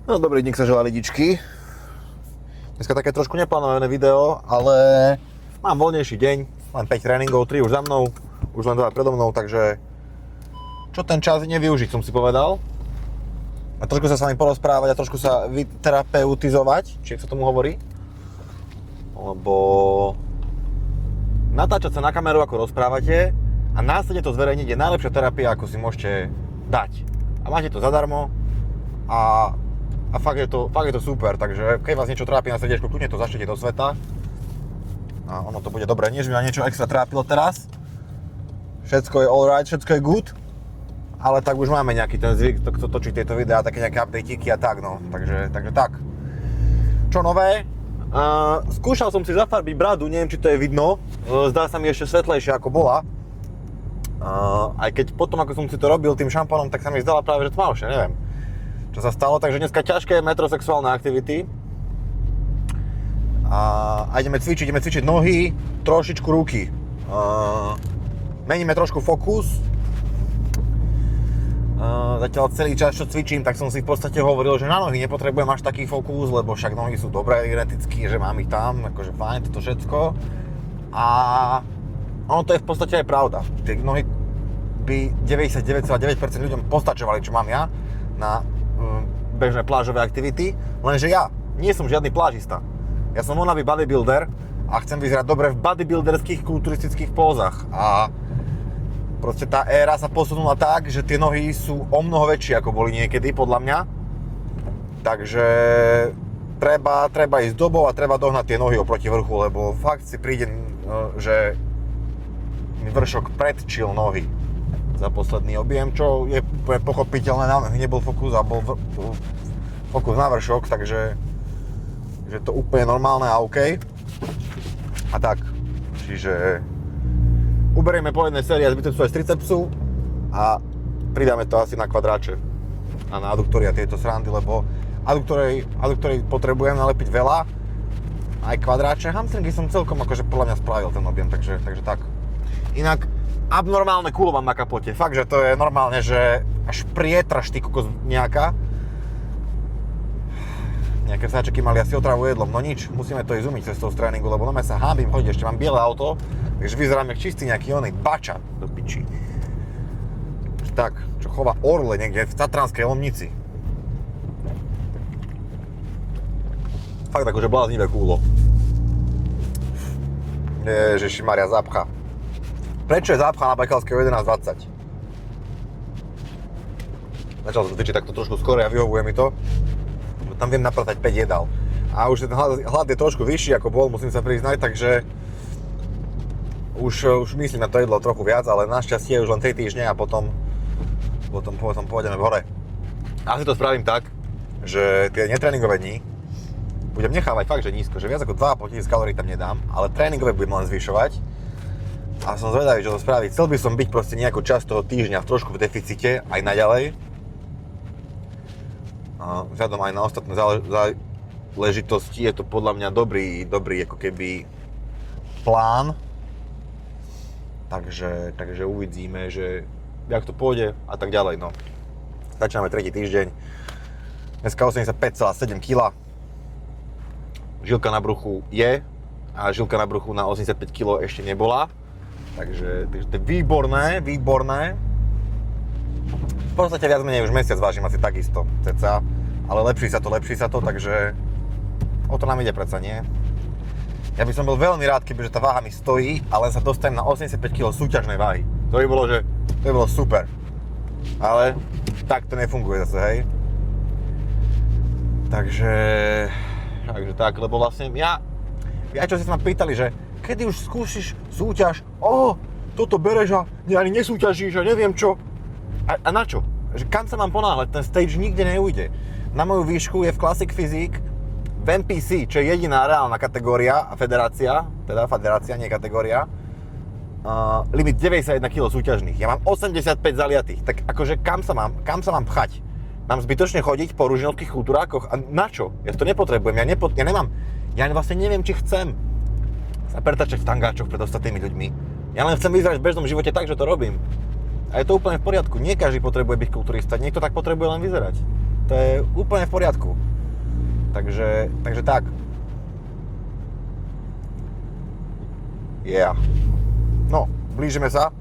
No dobrý deň, sa želá lidičky. Dneska také trošku neplánované video, ale mám voľnejší deň, len 5 tréningov, 3 už za mnou, už len 2 predo mnou, takže čo ten čas nevyužiť, som si povedal. A trošku sa s vami porozprávať a trošku sa vyterapeutizovať, či sa tomu hovorí. Lebo natáčať sa na kameru, ako rozprávate a následne to zverejniť je najlepšia terapia, ako si môžete dať. A máte to zadarmo a fakt je to super, takže keď vás niečo trápi na srdiečku, kľudne to zašlite do sveta a ono to bude dobré. Nie, že ma niečo extra trápilo teraz, všetko je alright, všetko je good, ale tak už máme nejaký ten zvyk, kto točí tieto videá, také nejaké updateiky a tak, no, takže tak. Čo nové? Skúšal som si zafarbiť bradu, neviem, či to je vidno, zdá sa mi ešte svetlejšia ako bola. Aj keď potom, ako som si to robil tým šampónom, tak sa mi zdala práve, že tmavšie, neviem čo sa stalo, takže dneska ťažké metrosexuálne aktivity. A ideme cvičiť nohy, trošičku ruky. Meníme trošku fokus. Zatiaľ celý čas, čo cvičím, tak som si v podstate hovoril, že na nohy nepotrebujem až taký fokus, lebo však nohy sú dobré geneticky, že mám ich tam, akože fajn, toto všetko. A ono to je v podstate aj pravda. Tie nohy by 99,9% ľuďom postačovali, čo mám ja, na bežné plážové aktivity, lenže ja nie som žiadny plážista. Ja som wannabe bodybuilder a chcem vyzerať dobre v bodybuilderských kulturistických pózach a proste tá éra sa posunula tak, že tie nohy sú o mnoho väčšie, ako boli niekedy, podľa mňa. Takže treba ísť dobou a treba dohnať tie nohy oproti vrchu, lebo fakt si príde, že mi vršok predčil nohy za posledný objem, čo je pochopiteľné, na nohy nebol fokus a bol fokus na vršok, takže že to úplne normálne a OK. A tak, čiže uberieme po jednej sérii z bicepsu aj z tricepsu a pridáme to asi na kvadráče a na aduktory a tieto srandy, lebo aduktory potrebujem nalepiť veľa, aj kvadráče. Hamstringy som celkom akože podľa mňa spravil ten objem, takže tak. Inak abnormálne kúlo mám na kapote, fakt, že to je normálne, že až prietraž ty kokos nejaká. Nejaké vsáčeky mali asi otravu jedlom, no nič, musíme to ísť umyť cestou z tréningu, lebo sa hábim chodiť, ešte mám biele auto, takže vyzerám jak čistý nejaký oný bača do piči. Tak, čo chová orle niekde v Tatranskej Lomnici. Fakt akože bláznivé kúlo. Ježišimaria, zápcha. Prečo je zápcha na Bajkalskej o 11:20? Začal som cvičiť takto trošku skôr a vyhovuje mi to. Tam viem napratať 5 jedál. A už ten hlad je trošku vyšší ako bol, musím sa priznať, takže už myslím na to jedlo trochu viac, ale našťastie už len 3 týždne a potom pôjdeme hore. Asi to spravím tak, že tie netréningové dni budem nechávať fakt, že nízko, že viac ako 2,5 tisíc kalórií tam nedám, ale tréningové budem len zvyšovať. A som zvedavý, čo to spraviť. Chcel by som byť proste nejakú časť toho týždňa trošku v deficite, aj naďalej. Vzhľadom aj na ostatné záležitosti je to podľa mňa dobrý ako keby plán. Takže uvidíme, že jak to pôjde a tak ďalej, no. Začíname 3. týždeň. Dneska 85,7 kg. Žilka na bruchu je a žilka na bruchu na 85 kg ešte nebola. Takže to je výborné. V podstate viac menej už mesiac vážim asi takisto, cca. Ale lepší sa to, takže o to nám ide predsa, nie? Ja by som bol veľmi rád, kebyže tá váha mi stojí a len sa dostanem na 85 kg súťažnej váhy. To by bolo super. Ale tak to nefunguje zase, hej? Takže tak, lebo vlastne ja čo si sa ma pýtali, že kedy už skúsiš súťaž, toto bereš a ani nesúťažíš a neviem čo. A na čo? Že kam sa mám ponáhľať? Ten stage nikde neujde. Na moju výšku je v Classic Physique v NPC, čo je jediná reálna kategória a federácia, nie kategória, limit 91 kg súťažných. Ja mám 85 zaliatých, tak akože kam sa mám pchať? Mám zbytočne chodiť po ružinovských kultúrákoch a na čo? Ja to nepotrebujem, ja vlastne neviem, či chcem sa pretačať v tangáčoch pred ostatnými ľuďmi. Ja len chcem vyzerať v bežnom živote tak, že to robím. A je to úplne v poriadku. Nie každý potrebuje byť kulturista, niekto tak potrebuje len vyzerať. To je úplne v poriadku. Takže tak. Yeah. No, blížime sa.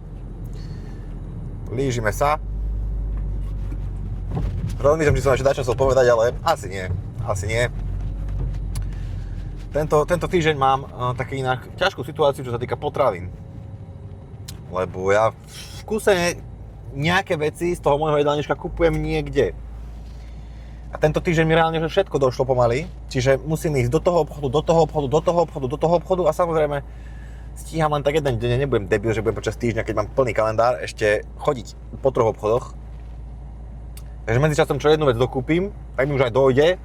Rozmýšľam, či som ešte dačo chcel povedať, ale asi nie. Tento týždeň mám také inak ťažkú situáciu, čo sa týka potravín. Lebo ja v kúse nejaké veci z toho môjho jedálnička kupujem niekde. A tento týždeň mi reálne že všetko došlo pomaly. Čiže musím ísť do toho obchodu a samozrejme stíham len tak jeden deň, nebudem debil, že budem počas týždňa, keď mám plný kalendár, ešte chodiť po 3 obchodoch. Takže medzičasom, čo jednu vec dokúpim, tak mi už aj dojde,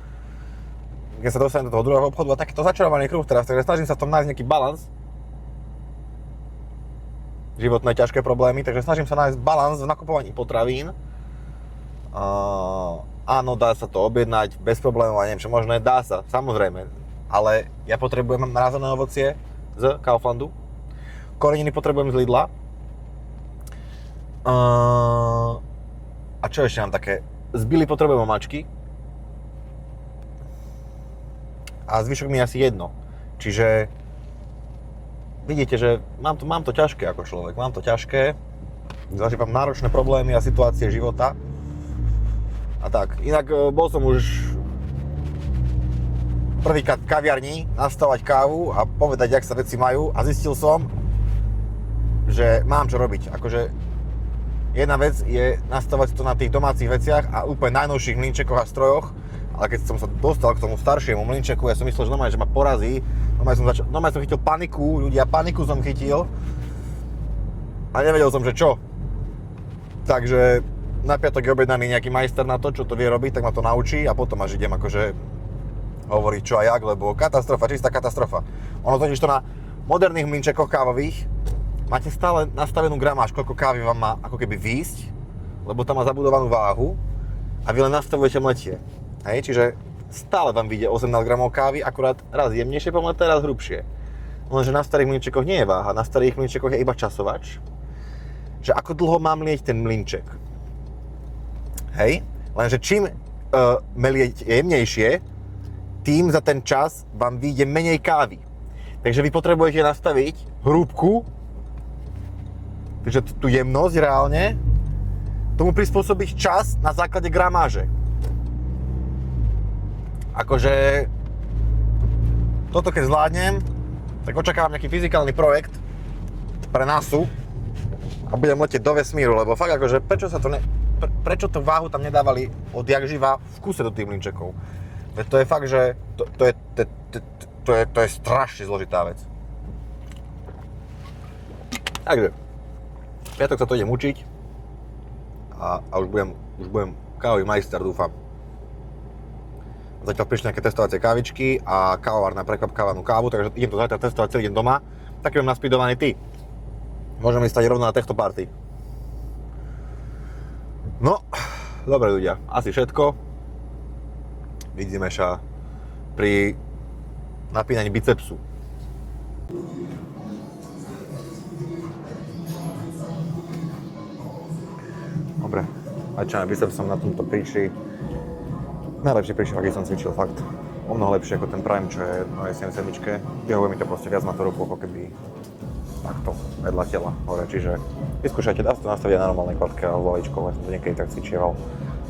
keď sa dostanem do toho druhého obchodu a takýto začarovaný kruh teraz, takže snažím sa v tom nájsť nejaký balans. Životné ťažké problémy, takže snažím sa nájsť balans v nakupovaní potravín. Áno, dá sa to objednať bez problémov a neviem čo možné, dá sa, samozrejme. Ale ja potrebujem mrazené ovocie z Kauflandu, koreniny potrebujem z Lidla. A čo ešte mám také? Z Billy potrebujem omáčky. A zvyšok mi asi jedno. Čiže vidíte, že mám to ťažké ako človek, mám to ťažké. Zažívam náročné problémy a situácie života. A tak, inak bol som už prvýkrát v kaviarni nastavovať kávu a povedať, jak sa veci majú a zistil som, že mám čo robiť. Akože jedna vec je nastavovať to na tých domácich veciach a úplne najnovších mlynčekoch a strojoch, ale keď som sa dostal k tomu staršiemu mlynčeku, ja som myslel, že ma porazí. Normálne som chytil paniku, paniku som chytil a nevedel som, že čo. Takže na piatok je objednaný nejaký majster na to, čo to vie robiť, tak ma to naučí a potom až idem akože hovoriť čo a jak, lebo katastrofa, čistá katastrofa. Ono totiž to na moderných mlynčekoch kávových máte stále nastavenú gramáž, koľko kávy vám má ako keby výjsť, lebo tam má zabudovanú váhu a vy len nastavujete mletie. Hej, čiže stále vám vyjde 18 gramov kávy, akurát raz jemnejšie pomleté, raz hrubšie. Lenže na starých mlynčekoch nie je váha, na starých mlynčekoch je iba časovač, že ako dlho má mlieť ten mlynček. Hej, lenže čím melieť jemnejšie, tým za ten čas vám vyjde menej kávy. Takže vy potrebujete nastaviť hrúbku, takže tú jemnosť reálne, tomu prispôsobiť čas na základe gramáže. Akože toto keď zvládnem, tak očakávam nejaký fyzikálny projekt pre NASU a budem letieť do vesmíru, lebo fakt akože prečo tú váhu tam nedávali odjak živa v kuse do tých mlynčekov. Veď to je fakt, že to je strašne zložitá vec. Takže v piatok sa to idem učiť a už budem kávový majster, dúfam. Zatiaľ prišli nejaké testovacie kávičky a kávovár na prekvapkávanú kávu, takže idem to zatiaľ testovať celý deň doma. Taký mám naspídovaný ty. Môžeme ísť rovno na techto party. No, dobre ľudia, asi všetko. Vidíme sa pri napínaní bicepsu. Dobre, začíname bicepsom na tomto príči. Najlepšie príči, aký som cvičil, fakt. O mnoho lepšie ako ten Prime, čo je na 77-čke. Vyhovuje mi to proste viac, má to ruku, ako keby takto, vedľa tela, hore, čiže vyskúšajte, dá sa to nastaviť aj na normálnej kladke a voličkou, ja som to niekedy tak cvičieval.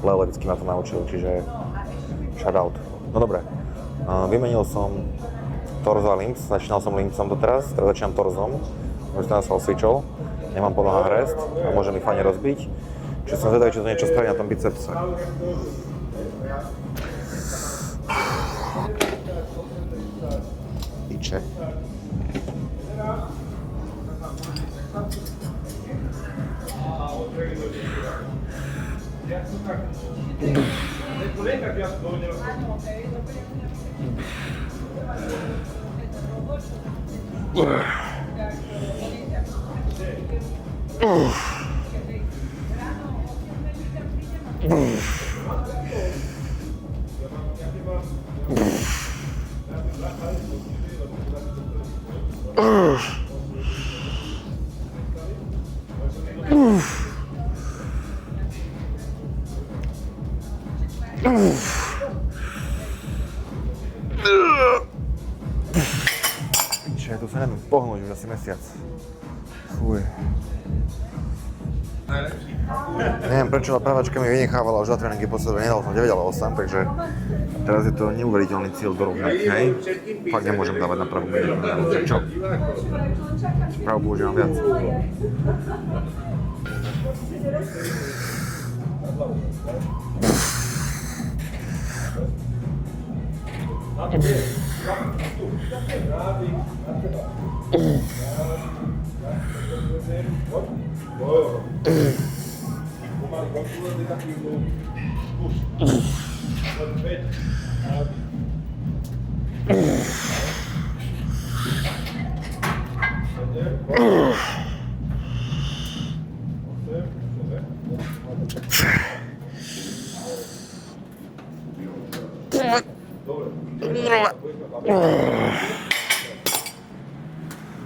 Leo Levický ma to naučil, čiže shoutout. No dobre, vymenil som torzo a links, začínal som linksom doteraz, teraz začínam torzom, už som nasval switchol, nemám po nohách rest a môže mi fajne rozbiť, čiže som zvedavý, či to niečo spraví na tom bicepse. Piče. tu sa neviem pohnúť už asi mesiac. Fuj. Neviem prečo, ale pravačka mi vynechávala už 2 tréningy po sebe, nedal som 9 ale 8, takže teraz je to neuveriteľný cieľ do rovných, hej? Fakt nemôžem dávať na pravú minútu, neviem prečo. Pravú používam viac.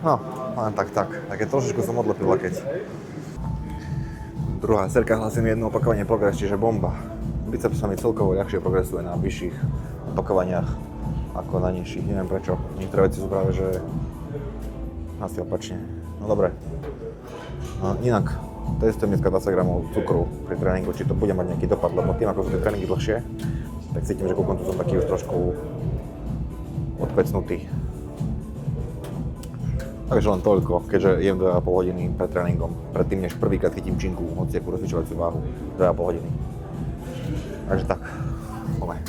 No, len tak. Také trošičku som odlepil lakeť. Druhá serka hlasí mi jedno opakovanie progres, čiže bomba. Biceps sa mi celkovo ľahšie progresuje na vyšších opakovaniach ako na nižších, neviem prečo. Niektoré veci sú práve, že asi opačne. No dobre. No, inak, testujem dneska 20 gramov cukru pri tréningu, či to bude mať nejaký dopad, lebo tým, ako sú tie tréningy dlhšie, tak cítim, že ku koncu som taký už trošku odpecnutý. Takže len toľko, keďže jem 2,5 hodiny pred tréningom, predtým než prvýkrát chytím činku, hociakú rozcvičovaciu váhu, 2,5 hodiny. Takže tak, poďme.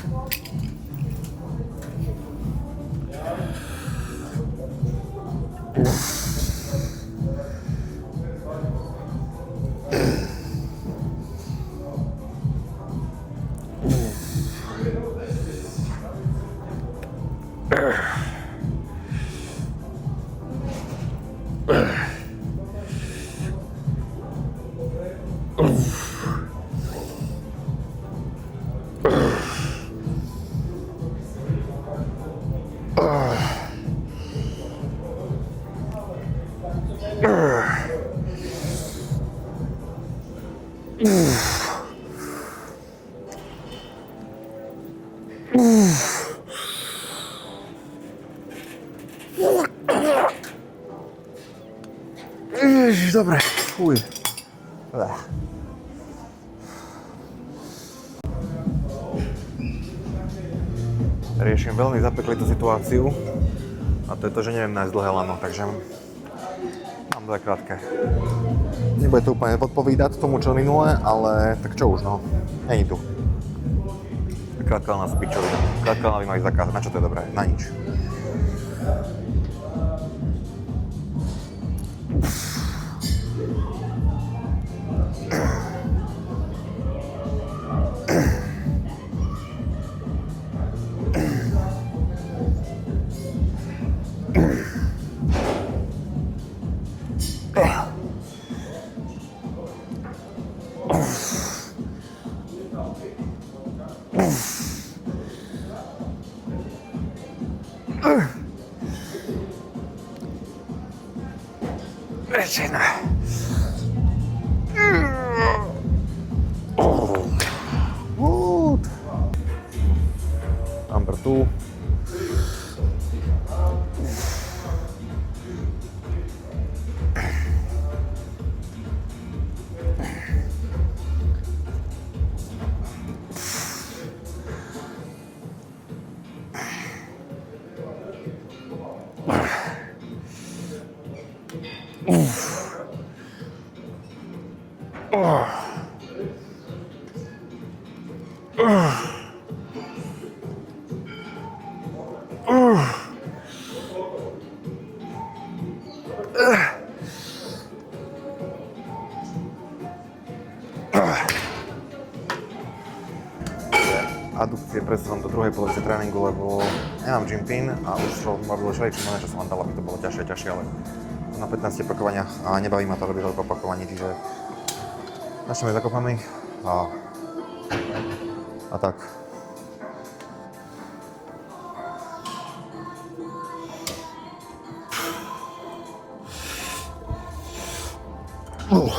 Ježiš, dobre, fuj. Riešim veľmi zapeklitú situáciu a to je to, že neviem nájsť dlhé lano, takže mám dve krátke. Nebude to úplne podpovídať tomu, čo minule, ale tak čo už, no, není tu. Krátka lana sú pičovina. Krátka lana by mali zakázať, na čo to je dobré? Na nič. Rečena. Amber tu. Adukcie presunám do druhej polovice tréningu, lebo nemám gym pin a už som robil všeličo, čo som vám dal, aby to bolo ťažšie, ale na 15 opakovaniach a nebaví ma to robiť veľké opakovaní, čiže začneme zakopaný a tak. Oh.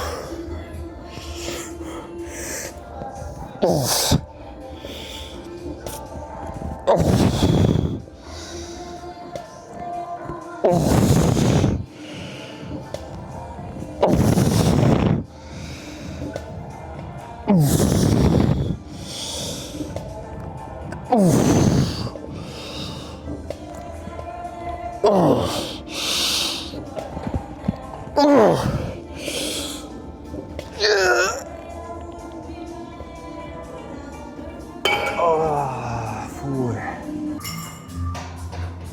Fuj.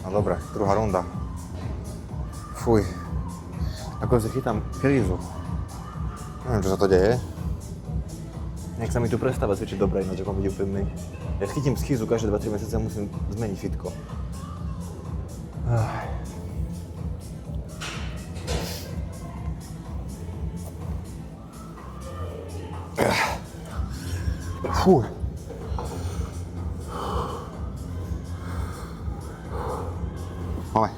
No dobre, druhá runda. Fuj. Ako si chytám krízu. Neviem, čo sa to deje. Nech sa mi tu prestáva cvičiť dobre, ináč ako byť úprimný. Ja chytím schýzu každé 2-3 mesiace a musím zmeniť fitko. Fú. Oj.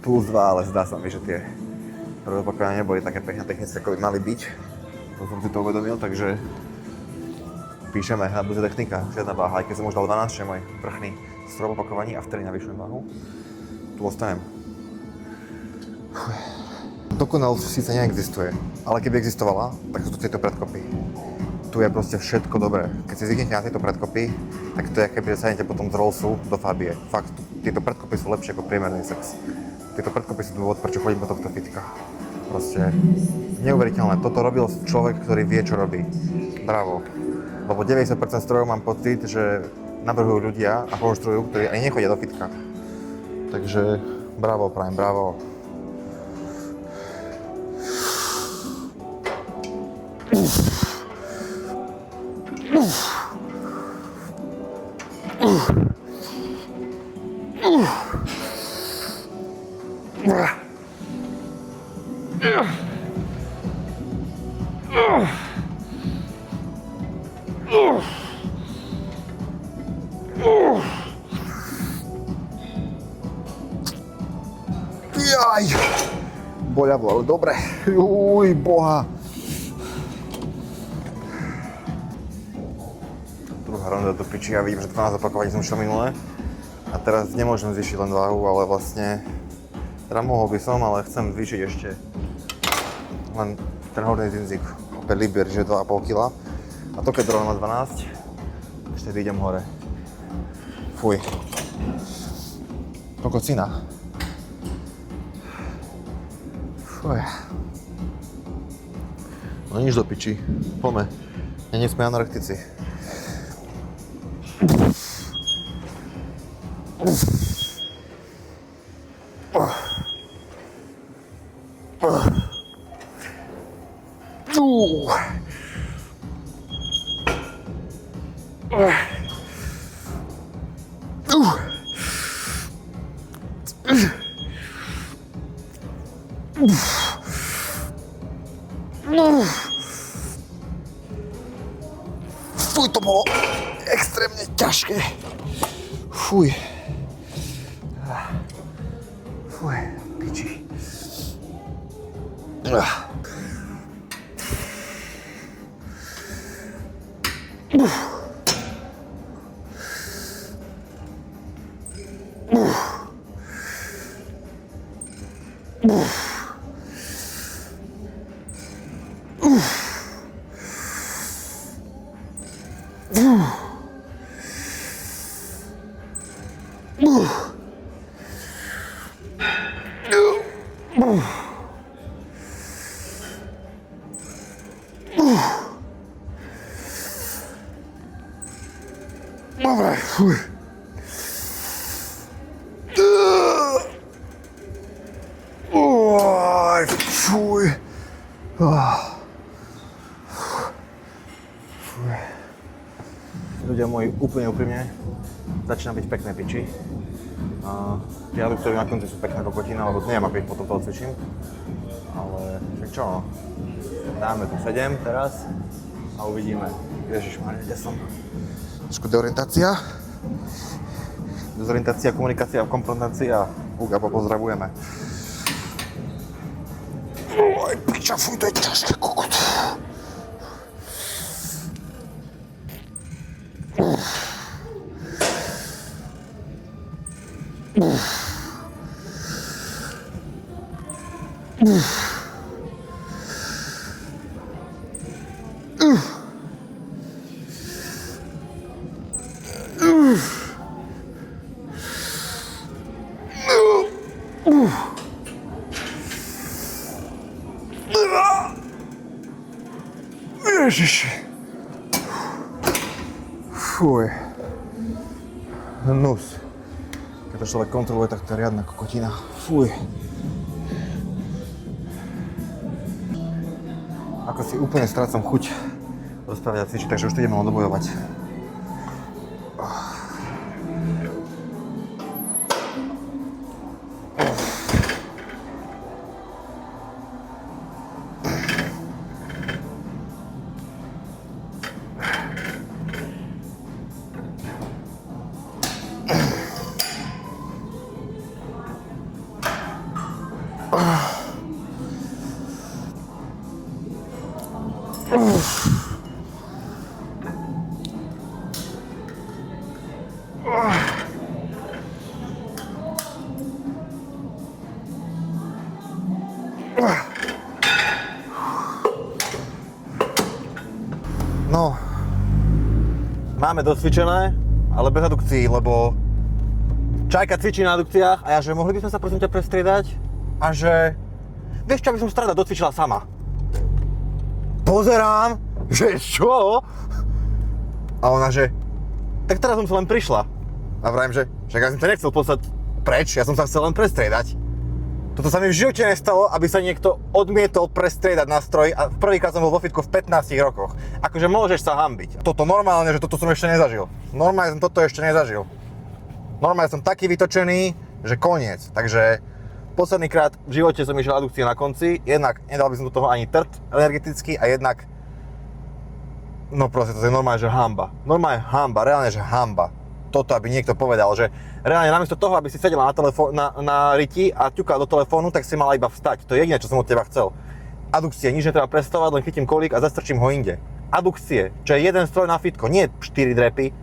Plus 2, ale zdá sa mi, že tie prvé opakovania neboli také pekné technické, ako by mali byť. To som si to uvedomil, takže píšeme na budúca technika, žiadna váha, aj keď som už dal 12, čo je môj vrchný strop opakovaní a vtedy navyšujem váhu. Tu ostanem. Dokonalosť síce neexistuje, ale keby existovala, tak sú to tieto predkopy. Tu je proste všetko dobré. Keď si zvyknete na tieto predkopy, tak to je, keby sadnete potom z Rollsu do Fabie. Fakt, tieto predkopy sú lepšie ako priemerný sex. Tieto predkopy sú dôvod, prečo chodím do tohto fitka. Proste neuveriteľné. Toto robil človek, ktorý vie, čo robí. Bravo. Lebo 90% strojov mám pocit, že navrhujú ľudia a konštruujú, ktorí ani nechodia do fitka. Takže bravo, prajem, bravo. Jaj! Boľavo, ale dobre. Uj, boha. Druhá ronda do piči, ja vidím, že 12 opakovaní som šiel minule. A teraz nemôžem zvýšiť len váhu, ale vlastne... Teda mohol by som, ale chcem zvýšiť ešte len ten horný zinzik. Opäť liber, že 2,5 kg. A to keď rovno má 12, ešte idem hore. Fuj. Kokocina. Fuj. No nič do piči. Poďme. Nie sme anorektici. Fuj, to bolo extrémne ťažké. Fuj. Fuj, piči. Dobre, fuj. Oj, fuj. Fuj. Ľudia moji, úplne úprimne, začína byť pekné piči. Tie aduktory na konci sú pekná kokotina, lebo neviem, ako ich potom toho cvičím. Ale čo no, dáme tu 7 teraz a uvidíme. Ježišmarja, kde som? Trošku deorientácia. Dezorientácia, komunikácia, konfrontácia. Uga, pozdravujeme. Oj, piča, fuj, to je ťažké, kokot. Ježiši. Fuj. Hnus. Keď to človek kontroluje, tak to je riadna kokotina. Fuj. Ako si úplne strácam chuť rozprávať a cvičiť, takže už to ideme len dobojovať. No, máme docvičené, ale bez adukcií, lebo Čajka cvičí na adukciách a ja, že mohli by sme sa prosím ťa prestriedať? A že, vieš čo, by som strada docvičila sama. Pozerám, že čo? A ona, že, tak teraz som sa len prišla. A vravím, že však ja som sa nechcel poslať preč, ja som sa chcel len prestriedať. Toto sa mi v živote nestalo, aby sa niekto odmietol prestriedať nástroj a prvýkrát som bol vo fitku v 15 rokoch. Akože môžeš sa hanbiť. Toto normálne, že toto som ešte nezažil. Normálne som toto ešte nezažil. Normálne som taký vytočený, že koniec. Takže posledný krát v živote som išiel adukcie na konci, jednak nedal by som do toho ani trt energeticky a jednak no proste to je normálne, že hanba. Normálne hanba, reálne, že hanba. Toto, aby niekto povedal, že reálne namiesto toho, aby si sedela na riti a ťukala do telefónu, tak si mala iba vstať. To je jediné, čo som od teba chcel. Adukcie, nič netreba predstavovať, len chytím kolík a zastrčím ho inde. Adukcie, čo je jeden stroj na fitko, nie 4 drepy,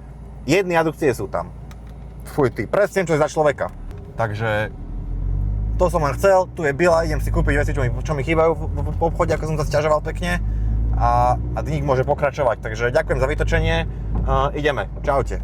jedny adukcie sú tam. Fuj ty, presne čo je za človeka. Takže to som len chcel, tu je bila, idem si kúpiť veci, čo mi chýbajú v obchode, ako som sa sťažoval pekne a dník môže pokračovať. Takže ďakujem za vytočenie, ideme, čaute.